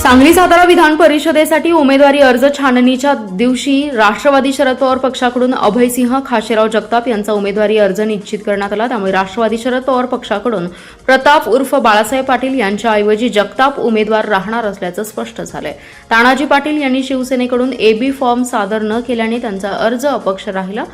सांगली सातारा विधान परिषदेसाठी उमेदवारी अर्ज छाननीच्या दिवशी राष्ट्रवादी शरद पवार पक्षाकडून अभयसिंह खाशेराव जगताप यांचा उमेदवारी अर्ज निश्चित करण्यात आला। त्यामुळे राष्ट्रवादी शरद पवार पक्षाकडून प्रताप उर्फ बाळासाहेब पाटील यांच्याऐवजी जगताप उमेदवार राहणार असल्याचं स्पष्ट झालंय। तानाजी पाटील यांनी शिवसेनेकडून एबी फॉर्म सादर न केल्याने त्यांचा अर्ज अपक्ष राहिला।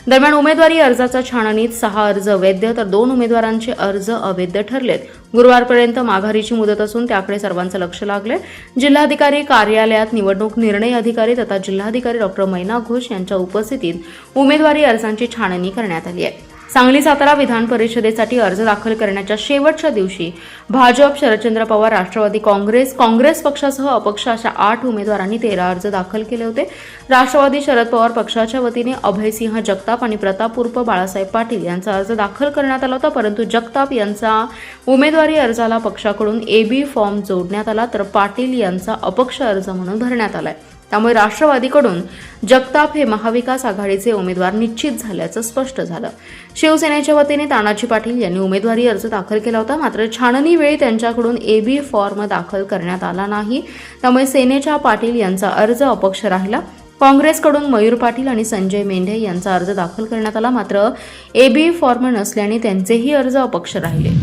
दरम्यान उमेदवारी अर्जाच्या छाननीत 6 अर्ज वैध तर 2 उमेदवारांचे अर्ज अवैध ठरलेत। गुरुवारपर्यंत माघारीची मुदत असून त्याकडे सर्वांचं लक्ष लागलंय। जिल्हाधिकारी कार्यालयात निवडणूक निर्णय अधिकारी तथा जिल्हाधिकारी डॉ. मैना घोष यांच्या उपस्थितीत उमेदवारी अर्जांची छाननी करण्यात आली आहे। सांगली सातारा विधान परिषदेसाठी अर्ज दाखल करण्याच्या शेवटच्या दिवशी भाजप, शरदचंद्र पवार, राष्ट्रवादी काँग्रेस पक्षासह अपक्ष अशा 8 उमेदवारांनी 13 अर्ज दाखल केले होते। राष्ट्रवादी शरद पवार पक्षाच्या वतीने अभयसिंह जगताप आणि प्रताप उर्फ बाळासाहेब पाटील यांचा अर्ज दाखल करण्यात आला होता, परंतु जगताप यांचा उमेदवारी अर्जाला पक्षाकडून एबी फॉर्म जोडण्यात आला तर पाटील यांचा अपक्ष अर्ज म्हणून भरण्यात आलाय। त्यामुळे राष्ट्रवादीकडून जगताप हे महाविकास आघाडीचे उमेदवार निश्चित झाल्याचं स्पष्ट झालं। शिवसेनेच्या वतीने तानाजी पाटील यांनी उमेदवारी अर्ज दाखल केला होता, मात्र छाननी वेळी त्यांच्याकडून एबी फॉर्म दाखल करण्यात आला नाही। त्यामुळे सेनेच्या पाटील यांचा अर्ज अपक्ष राहिला। काँग्रेसकडून मयूर पाटील आणि संजय मेंढे यांचा अर्ज दाखल करण्यात आला, मात्र एबी फॉर्म नसल्याने त्यांचेही अर्ज अपक्ष राहिले।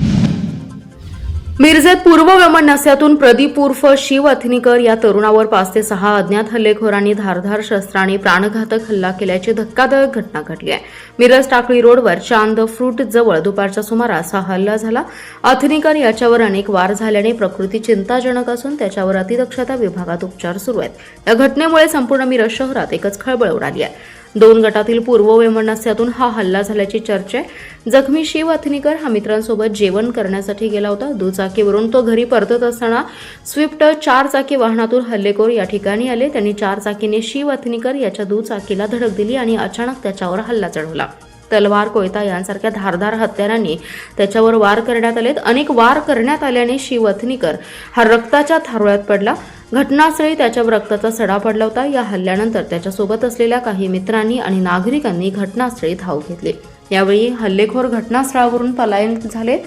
मिरजेत पूर्व वैमनस्यातून प्रदीप उर्फ शिव अथनीकर या तरुणावर 5 ते 6 अज्ञात हल्लेखोरांनी धारदार शस्त्राने प्राणघातक हल्ला केल्याची धक्कादायक घटना घडली आहे। मिरज टाकळी रोडवर चांद फ्रूट जवळ दुपारच्या सुमारास हा हल्ला झाला। अथनीकर याच्यावर अनेक वार झाल्याने प्रकृती चिंताजनक असून त्याच्यावर अतिदक्षता विभागात उपचार सुरू आहेत। या घटनेमुळे संपूर्ण मिरज शहरात एकच खळबळ उडाली आहे। 2 गटातील पूर्व वैमनस्यातून हा हल्ला झाल्याची चर्चा आहे। जखमी शिव अथनीकर हा मित्रांसोबत जेवण करण्यासाठी गेला होता। दुचाकीवरून तो घरी परतत असताना स्विफ्ट 4 चाकी वाहनातून हल्लेखोर या ठिकाणी आले। त्यांनी 4 चाकीने शिव अथनीकर याच्या दुचाकीला धडक दिली आणि अचानक त्याच्यावर हल्ला चढवला। तलवार, कोयता यांसारख्या धारदार हत्यारांनी त्याच्यावर वार करण्यात आलेत। अनेक वार करण्यात आल्याने शिव अथनीकर हा रक्ताच्या थारोळ्यात पडला। घटनास्थळी त्याच्यावर रक्ताचा सडा पडला होता। या हल्ल्यानंतर त्याच्यासोबत असलेल्या काही मित्रांनी आणि नागरिकांनी घटनास्थळी धाव घेतली। यावेळी हल्लेखोर घटनास्थळावरून पलायन झाले।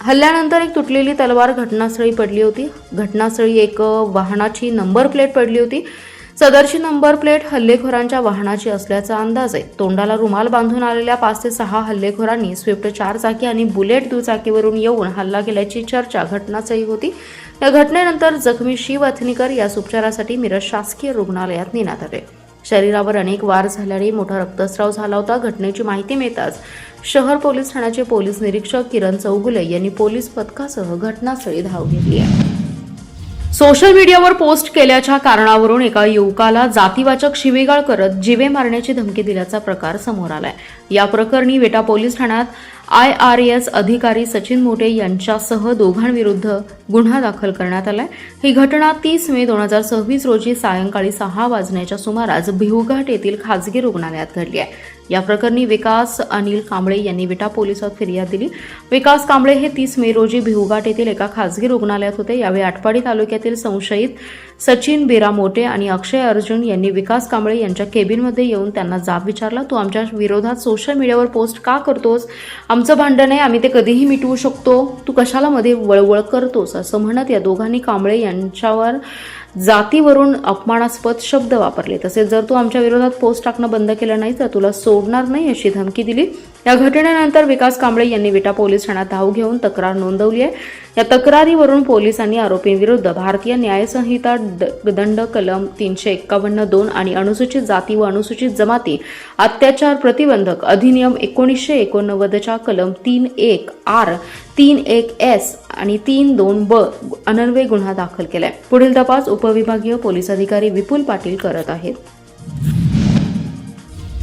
हल्ल्यानंतर एक तुटलेली तलवार घटनास्थळी पडली होती। घटनास्थळी एक वाहनाची नंबर प्लेट पडली होती। सदरची नंबर प्लेट हल्लेखोरांच्या वाहनाची असल्याचा अंदाज आहे। तोंडाला रुमाल बांधून आलेल्या 5 ते 6 हल्लेखोरांनी स्विफ्ट 4 चाकी आणि बुलेट दुचाकीवरून येऊन हल्ला केल्याची चर्चा घटनास्थळी होती। या घटनेनंतर जखमी शिव अथनीकर यास उपचारासाठी मिरज शासकीय रुग्णालयात नेण्यात आले। शरीरावर अनेक वार झाल्याने मोठा रक्तस्राव झाला होता। घटनेची माहिती मिळताच शहर पोलीस ठाण्याचे पोलीस निरीक्षक किरण चौगुले यांनी पोलीस पथकासह घटनास्थळी धाव घेतली आहे। सोशल मीडियावर पोस्ट केल्याच्या कारणावरून एका युवकाला जातीवाचक शिवीगाळ करत जीवे मारण्याची धमकी दिल्याचा प्रकार समोर आलाय। या प्रकरणी वेटा पोलीस ठाण्यात IRS अधिकारी सचिन मोटे यांच्यासह दोघांविरुद्ध गुन्हा दाखल करण्यात आलाय। ही घटना 30 मे 2026 रोजी सायंकाळी 6 वाजण्याच्या सुमारास भिवघाट येथील खासगी रुग्णालयात घडली आहे। या प्रकरणी विकास अनिल कांबळे यांनी विटा पोलिसात फिर्याद दिली। विकास कांबळे हे 30 मे रोजी भिवघाट येथील एका खासगी रुग्णालयात होते। यावेळी आटपाडी तालुक्यातील संशयित सचिन बेरा मोटे आणि अक्षय अर्जुन यांनी विकास कांबळे यांच्या केबिनमध्ये येऊन त्यांना जाब विचारला, तू आमच्या विरोधात सोशल मीडियावर पोस्ट का करतोस? आमचं भांडण आहे, आम्ही ते कधीही मिटवू शकतो, तू कशाला मध्ये वळवळ करतोस? असं म्हणत या दोघांनी कांबळे यांच्यावर जातीवरून अपमानास्पद शब्द वापरले। तसेच जर तू आमच्या विरोधात पोस्ट टाकणं बंद केलं नाही तर तुला सोडणार नाही अशी धमकी दिली। या घटनेनंतर विकास कांबळे यांनी विटा पोलीस ठाण्यात धाव घेऊन तक्रार नोंदवली आहे। या तक्रारीवरून पोलिसांनी आरोपींविरुद्ध भारतीय न्याय संहिता दंड कलम 351(2) आणि अनुसूचित जाती व अनुसूचित जमाती अत्याचार प्रतिबंधक अधिनियम 1989च्या कलम 3(1)R, 3(1)S आणि 3(2)B अन्वये गुन्हा दाखल केलाय। पुढील तपास उपविभागीय पोलीस अधिकारी विपुल पाटील करत आहेत।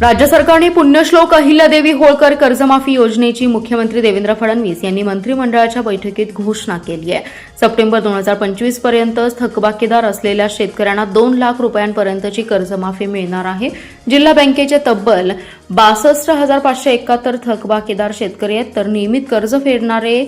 राज्य सरकारने पुण्यश्लोक अहिल्यादेवी होळकर कर्जमाफी योजनेची मुख्यमंत्री देवेंद्र फडणवीस यांनी मंत्रिमंडळाच्या बैठकीत घोषणा केली आहे। सप्टेंबर 2025 पर्यंत थकबाकीदार असलेल्या शेतकऱ्यांना 2 लाख रुपयांपर्यंतची कर्जमाफी मिळणार आहे। जिल्हा बँकेचे तब्बल 62,571 थकबाकीदार शेतकरी आहेत, तर नियमित कर्ज फेडणारे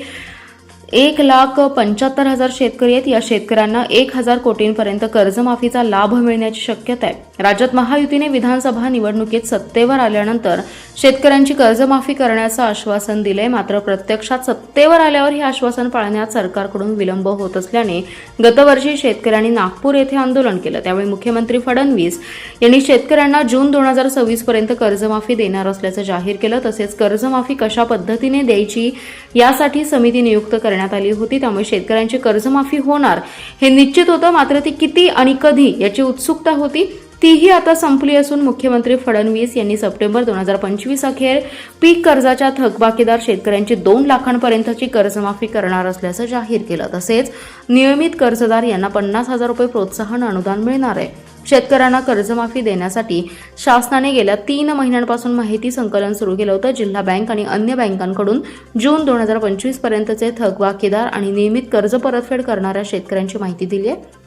1,75,000 शेतकरी आहेत। या शेतकऱ्यांना 1,000 कोटींपर्यंत कर्जमाफीचा लाभ मिळण्याची शक्यता आहे। राज्यात महायुतीने विधानसभा निवडणुकीत सत्तेवर आल्यानंतर शेतकऱ्यांची कर्जमाफी करण्याचं आश्वासन दिले, मात्र प्रत्यक्षात सत्तेवर आल्यावर हे आश्वासन पाळण्यात सरकारकडून विलंब होत असल्याने गतवर्षी शेतकऱ्यांनी नागपूर येथे आंदोलन केलं। त्यावेळी मुख्यमंत्री फडणवीस यांनी शेतकऱ्यांना जून 2026 पर्यंत कर्जमाफी देणार असल्याचं जाहीर केलं। तसेच कर्जमाफी कशा पद्धतीने द्यायची यासाठी समिती नियुक्त करण्यात आली होती। त्यामुळे शेतकऱ्यांची कर्जमाफी होणार हे निश्चित होतं, मात्र ती किती आणि कधी याची उत्सुकता होती तीही आता संपली असून मुख्यमंत्री फडणवीस यांनी सप्टेंबर 2025 अखेर पीक कर्जाच्या थकबाकीदार शेतकऱ्यांची 2 लाखांपर्यंतची कर्जमाफी करणार असल्याचं जाहीर केलं। तसेच नियमित कर्जदार यांना 50,000 रुपये प्रोत्साहन अनुदान मिळणार आहे। शेतकऱ्यांना कर्जमाफी देण्यासाठी शासनाने गेल्या 3 महिन्यांपासून माहिती संकलन सुरू केलं होतं। जिल्हा बँक आणि अन्य बँकांकडून जून 2025 पर्यंतचे थकबाकीदार आणि नियमित कर्ज परतफेड करणाऱ्या शेतकऱ्यांची माहिती दिली आहे।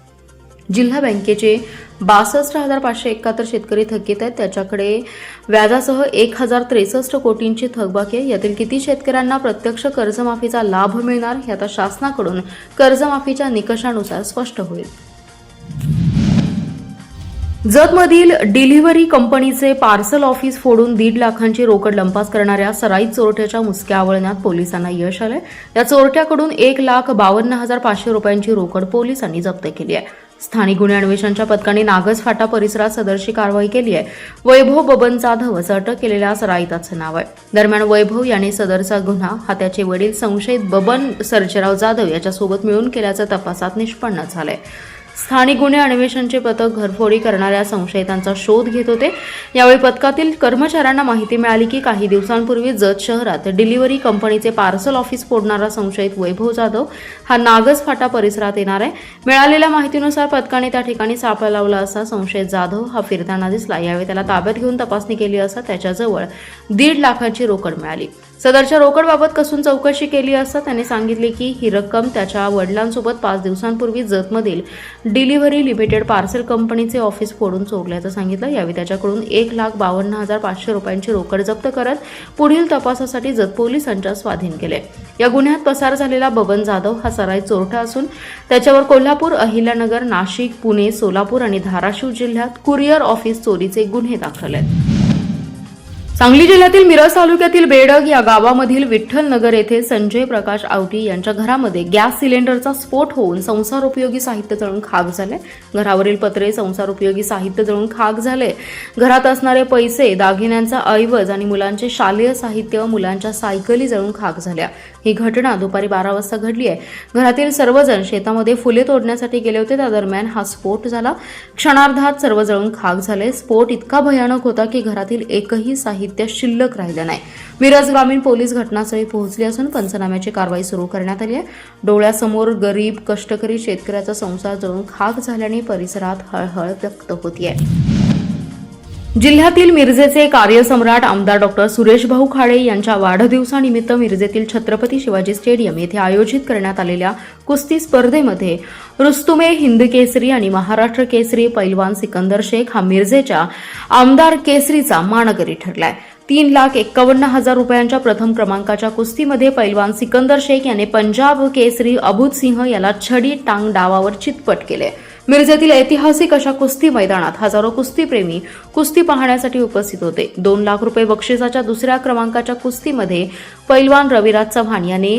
जिल्हा बँकेचे 62,571 शेतकरी थकीत आहेत। त्याच्याकडे व्याजासह 1,063 कोटींची थकबाकी आहे। यातील किती शेतकऱ्यांना प्रत्यक्ष कर्जमाफीचा लाभ मिळणार हे आता शासनाकडून कर्जमाफीच्या निकषानुसार स्पष्ट होईल। जतमधील डिलिव्हरी कंपनीचे पार्सल ऑफिस फोडून 1.5 लाखांची रोकड लंपास करणाऱ्या सराईत चोरट्याच्या मुसक्या आवळण्यात पोलिसांना यश आलंय। या चोरट्याकडून 1,52,500 रुपयांची रोकड पोलिसांनी जप्त केली आहे। स्थानिक गुन्हे अन्वेषणच्या पथकाने नागज फाटा परिसरात सदरची कारवाई केली आहे। वैभव बबन जाधव असं अटक केलेल्या सराईताचं नाव आहे। दरम्यान वैभव याने सदरचा गुन्हा हा त्याचे वडील संशयित बबन सर्जेराव जाधव याच्यासोबत मिळून केल्याचं तपासात निष्पन्न झालंय। स्थानिक गुन्हे अन्वेषणचे पथक घरफोडी करणाऱ्या संशयितांचा शोध घेत होते। यावेळी पथकातील कर्मचाऱ्यांना माहिती मिळाली की काही दिवसांपूर्वी जत शहरात डिलिव्हरी कंपनीचे पार्सल ऑफिस फोडणारा संशयित वैभव जाधव हा नागज फाटा परिसरात येणार आहे। मिळालेल्या माहितीनुसार पथकाने त्या ठिकाणी सापळा लावला असता संशयित जाधव हा फिरताना दिसला। यावेळी त्याला ताब्यात घेऊन तपासणी केली असता त्याच्याजवळ 1.5 लाखांची रोकड मिळाली। सदरच्या रोकडबाबत कसून चौकशी केली असता त्याने सांगितले की ही रक्कम त्याच्या वडिलांसोबत 5 दिवसांपूर्वी जतमधील डिलिव्हरी लिमिटेड पार्सल कंपनीचे ऑफिस फोडून चोरल्याचं सांगितलं। यावेळी त्याच्याकडून 1,52,500 रुपयांची रोकड जप्त करत पुढील तपासासाठी जत पोलिसांच्या स्वाधीन केले। या गुन्ह्यात पसार झालेला बबन जाधव हा सराईत चोरटा असून त्याच्यावर कोल्हापूर, अहिल्यानगर, नाशिक, पुणे, सोलापूर आणि धाराशिव जिल्ह्यात कुरिअर ऑफिस चोरीचे गुन्हे दाखल आहेत। सांगली जिल्ह्यातील मिरज तालुक्यातील बेडग या गावामधील विठ्ठल नगर येथे संजय प्रकाश आवटी यांच्या घरामध्ये गॅस सिलेंडरचा स्फोट होऊन संसारोपयोगी साहित्य जळून खाक झाले। घरावरील पत्रे, संसारोपयोगी साहित्य जळून खाक झाले। घरात असणारे पैसे, दागिन्यांचा ऐवज आणि मुलांचे शालेय साहित्य, मुलांच्या सायकली जळून खाक झाल्या। ही घटना दुपारी 12 वाजता घडली आहे। घरातील सर्वजण शेतामध्ये फुले तोडण्यासाठी गेले होते। त्या दरम्यान हा स्फोट झाला। क्षणार्धात सर्व जळून खाक झाले। स्फोट इतका भयानक होता की घरातील एकही साहित्य शिल्लक राहिलं नाही। मिरज ग्रामीण पोलीस घटनास्थळी पोहोचले असून पंचनाम्याची कारवाई सुरू करण्यात आली आहे। डोळ्यासमोर गरीब कष्टकरी शेतकऱ्याचा संसार जळून खाक झाल्याने परिसरात हळहळ व्यक्त होतीये। जिल्ह्यातील मिरजेचे कार्यसम्राट आमदार डॉक्टर सुरेश भाऊ खाडे यांच्या वाढदिवसानिमित्त मिरजेतील छत्रपती शिवाजी स्टेडियम येथे आयोजित करण्यात आलेल्या कुस्ती स्पर्धेमध्ये रुस्तुमे हिंद केसरी आणि महाराष्ट्र केसरी पैलवान सिकंदर शेख हा मिरजेच्या आमदार केसरीचा मानकरी ठरलाय। 3,51,000 रुपयांच्या प्रथम क्रमांकाच्या कुस्तीमध्ये पैलवान सिकंदर शेख याने पंजाब केसरी अबूद सिंह याला छडी टांग डावावर चितपट केले। मिरजेतील ऐतिहासिक अशा कुस्ती मैदानात हजारो कुस्तीप्रेमी कुस्ती पाहण्यासाठी उपस्थित होते। 2 लाख रुपये बक्षिसाच्या दुसऱ्या क्रमांकाच्या कुस्तीमध्ये पैलवान रविराज चव्हाण याने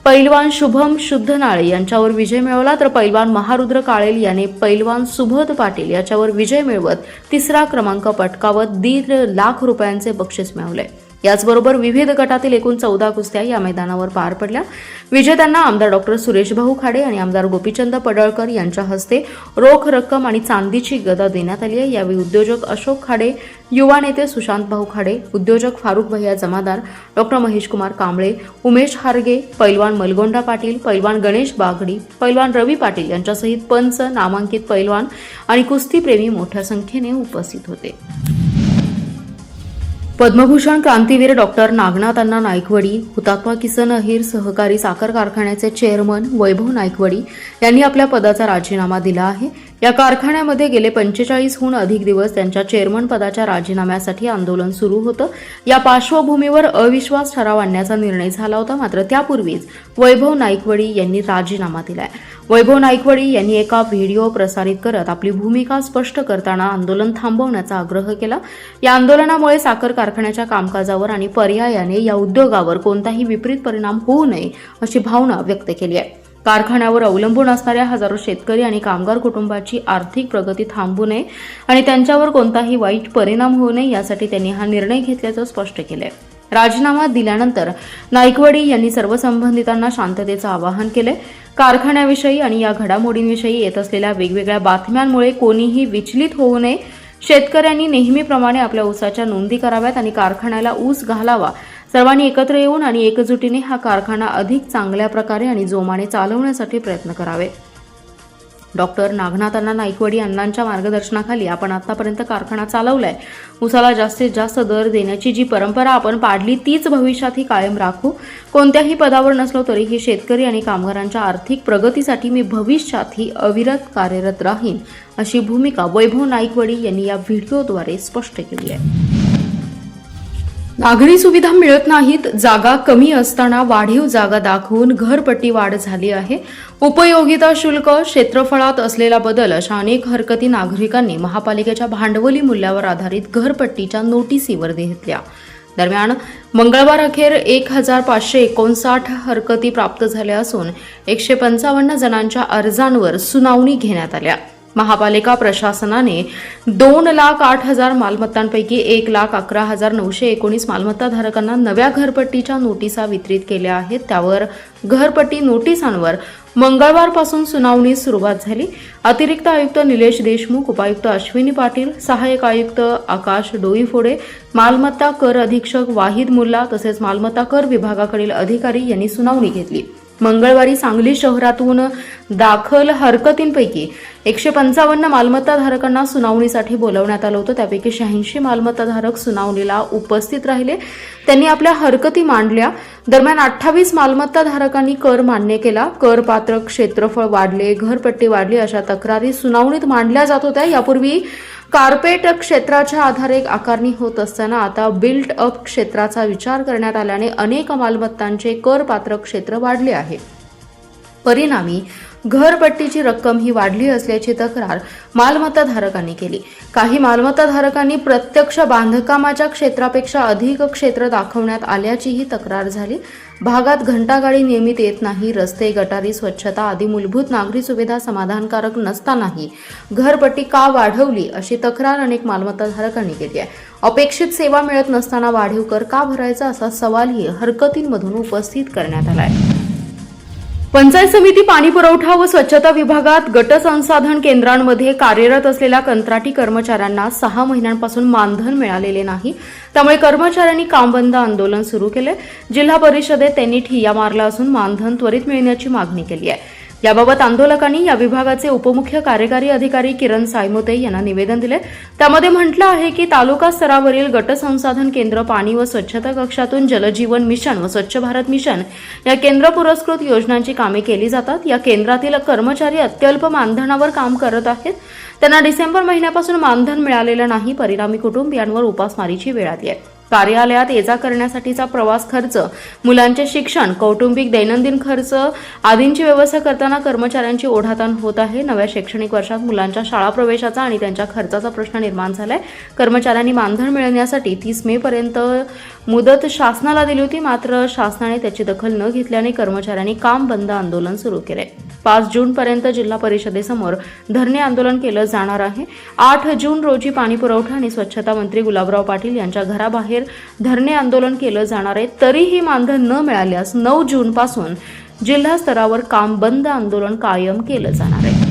पैलवान शुभम शुद्धनाळे यांच्यावर विजय मिळवला, तर पैलवान महारुद्र काळेल याने पैलवान सुबोध पाटील याच्यावर विजय मिळवत तिसरा क्रमांक पटकावत 1.5 लाख रुपयांचे बक्षीस मिळवले। याचबरोबर विविध गटातील एकूण 14 कुस्त्या या मैदानावर पार पडल्या। विजेत्यांना आमदार डॉक्टर सुरेश भाऊ खाडे आणि आमदार गोपीचंद पडळकर यांच्या हस्ते रोख रक्कम आणि चांदीची गदा देण्यात आली आहे। यावेळी उद्योजक अशोक खाडे, युवा नेते सुशांत भाऊ खाडे, उद्योजक फारुख भैया जमादार, डॉक्टर महेश कुमार कांबळे, उमेश हारगे, पैलवान मलगोंडा पाटील, पैलवान गणेश बागडी, पैलवान रवी पाटील यांच्यासहित पंच, नामांकित पैलवान आणि कुस्तीप्रेमी मोठ्या संख्येने उपस्थित होते। पद्मभूषण क्रांतीवीर डॉक्टर नागनाथअण्णा नाईकवडी, हुतात्मा किसन अहिर सहकारी साखर कारखान्याचे चेअरमन वैभव नाईकवडी यांनी आपल्या पदाचा राजीनामा दिला आहे। या कारखान्यामध्ये गेले 45हून अधिक दिवस त्यांच्या चेअरमन पदाच्या राजीनाम्यासाठी आंदोलन सुरू होतं। या पार्श्वभूमीवर अविश्वास ठराव आणण्याचा निर्णय झाला होता, मात्र त्यापूर्वीच वैभव नाईकवडी यांनी राजीनामा दिलाय। वैभव नाईकवाडी यांनी एका व्हिडिओ प्रसारित करत आपली भूमिका स्पष्ट करताना आंदोलन थांबवण्याचा आग्रह केला. या आंदोलनामुळे साखर कारखान्याच्या कामकाजावर आणि पर्यायाने या उद्योगावर कोणताही विपरीत परिणाम होऊ नये अशी भावना व्यक्त केली आहे. कारखान्यावर अवलंबून असणाऱ्या हजारो शेतकरी आणि कामगार कुटुंबाची आर्थिक प्रगती थांबू नये आणि त्यांच्यावर कोणताही वाईट परिणाम होऊ नये यासाठी त्यांनी हा निर्णय घेतल्याचं स्पष्ट केलंय. राजीनामा दिल्यानंतर नाईकवाडी यांनी सर्व संबंधितांना शांततेचं आवाहन केलंय. कारखान्याविषयी आणि या घडामोडींविषयी येत असलेल्या वेगवेगळ्या बातम्यांमुळे कोणीही विचलित होऊ नये. शेतकऱ्यांनी नेहमीप्रमाणे आपल्या ऊसाच्या नोंदी कराव्यात आणि कारखान्याला ऊस घालावा. सर्वांनी एकत्र येऊन आणि एकजुटीने हा कारखाना अधिक चांगल्या प्रकारे आणि जोमाने चालवण्यासाठी प्रयत्न करावे. डॉक्टर नागनाथांना नाईकवाडी अण्णांच्या मार्गदर्शनाखाली आपण आतापर्यंत कारखाना चालवलाय. ऊसाला जास्तीत जास्त दर देण्याची जी परंपरा आपण पाडली तीच भविष्यातही कायम राखू. कोणत्याही पदावर नसलो तरीही शेतकरी आणि कामगारांच्या आर्थिक प्रगतीसाठी मी भविष्यातही अविरत कार्यरत राहीन अशी भूमिका वैभव नाईकवाडी यांनी या व्हिडिओद्वारे स्पष्ट केली आहे. नागरी सुविधा मिळत नाहीत. जागा कमी असताना वाढीव जागा दाखवून घरपट्टी वाढ झाली आहे. उपयोगिता शुल्क, क्षेत्रफळात असलेला बदल अशा अनेक हरकती नागरिकांनी महापालिकेच्या भांडवली मूल्यावर आधारित घरपट्टीच्या नोटिसीवर घेतल्या. दरम्यान मंगळवार अखेर 1559 हरकती प्राप्त झाल्या असून 155 जणांच्या अर्जांवर सुनावणी घेण्यात आल्या. महापालिका प्रशासनाने 2,08,000 मालमत्तांपैकी 1,11,919 मालमत्ताधारकांना नव्या घरपट्टीच्या नोटिसा वितरित केल्या आहेत. त्यावर घरपट्टी नोटिसांवर मंगळवारपासून सुनावणी सुरुवात झाली. अतिरिक्त आयुक्त निलेश देशमुख, उपायुक्त अश्विनी पाटील, सहाय्यक आयुक्त आकाश डोईफोडे, मालमत्ता कर अधीक्षक वाहिद मुल्ला तसेच मालमत्ता कर विभागाकडील अधिकारी यांनी सुनावणी घेतली. मंगळवारी सांगली शहरातून दाखल हरकतींपैकी 155 मालमत्ताधारकांना सुनावणीसाठी बोलवण्यात आलं होतं. त्यापैकी 86 मालमत्ताधारक सुनावणीला उपस्थित राहिले. त्यांनी आपल्या हरकती मांडल्या. दरम्यान 28 मालमत्ताधारकांनी कर मान्य केला. करपात्र क्षेत्रफळ वाढले, घरपट्टी वाढली अशा तक्रारी सुनावणीत मांडल्या जात होत्या. यापूर्वी कार्पेट क्षेत्राच्या आधारे आकारणी होत असताना आता बिल्ट अप क्षेत्राचा विचार करण्यात आल्याने अनेक मालमत्तांचे करपात्र क्षेत्र वाढले आहे. परिणामी घरपट्टीची रक्कम ही वाढली असल्याची तक्रार मालमत्ताधारकांनी केली. काही मालमत्ताधारकांनी प्रत्यक्ष बांधकामाच्या क्षेत्रापेक्षा अधिक क्षेत्र दाखवण्यात आल्याचीही तक्रार झाली. भागात घंटागाडी नियमित येत नाही. रस्ते, गटारी, स्वच्छता आदी मूलभूत नागरी सुविधा समाधानकारक नसतानाही घरपट्टी का वाढवली अशी तक्रार अनेक मालमत्ताधारकांनी केली आहे. अपेक्षित सेवा मिळत नसताना वाढीव कर का भरायचा असा सवालही हरकतींमधून उपस्थित करण्यात आला आहे. पंचायत समिती, पाणी पुरवठा व स्वच्छता विभागात गट संसाधन केंद्रांमध्ये कार्यरत असलेल्या कंत्राटी कर्मचाऱ्यांना 6 महिन्यांपासून मानधन मिळालेले नाही. त्यामुळे कर्मचाऱ्यांनी कामबंद आंदोलन सुरू केले. जिल्हा परिषदेत त्यांनी ठिय्या मारला असून मानधन त्वरित मिळण्याची मागणी केली आहे. याबाबत आंदोलकांनी या विभागाचे उपमुख्य कार्यकारी अधिकारी किरण सायमोते यांना निवेदन दिले. त्यामध्ये म्हटलं आहे की तालुका स्तरावरील गट संसाधन केंद्र, पाणी व स्वच्छता कक्षातून जलजीवन मिशन व स्वच्छ भारत मिशन या केंद्र पुरस्कृत योजनांची कामे केली जातात. या केंद्रातील कर्मचारी अत्यल्प मानधनावर काम करत आहेत. त्यांना डिसेंबर महिन्यापासून मानधन मिळालेलं नाही. परिणामी कुटुंबियांवर उपासमारीची वेळ आली आहे. कार्यालयात ये जा करण्यासाठीचा प्रवास खर्च, मुलांचे शिक्षण, कौटुंबिक दैनंदिन खर्च आदींची व्यवस्था करताना कर्मचाऱ्यांची ओढाताण होत आहे. नव्या शैक्षणिक वर्षात मुलांच्या शाळा प्रवेशाचा आणि त्यांच्या खर्चाचा प्रश्न निर्माण झालाय. कर्मचाऱ्यांनी मानधन मिळण्यासाठी 30 मे पर्यंत मुदत शासनाला दिली होती. मात्र शासनाने त्याची दखल न घेतल्याने कर्मचाऱ्यांनी काम बंद आंदोलन सुरू केले. 5 जून पर्यंत जिल्हा परिषदेसमोर धरणे आंदोलन केलं जाणार आहे. 8 जून रोजी पाणी पुरवठा आणि स्वच्छता मंत्री गुलाबराव पाटील यांच्या घराबाहेर धरणे आंदोलन केलं जाणार आहे. तरीही मानधन न मिळाल्यास 9 जून पासून जिल्हा स्तरावर काम बंद आंदोलन कायम केलं जाणार आहे.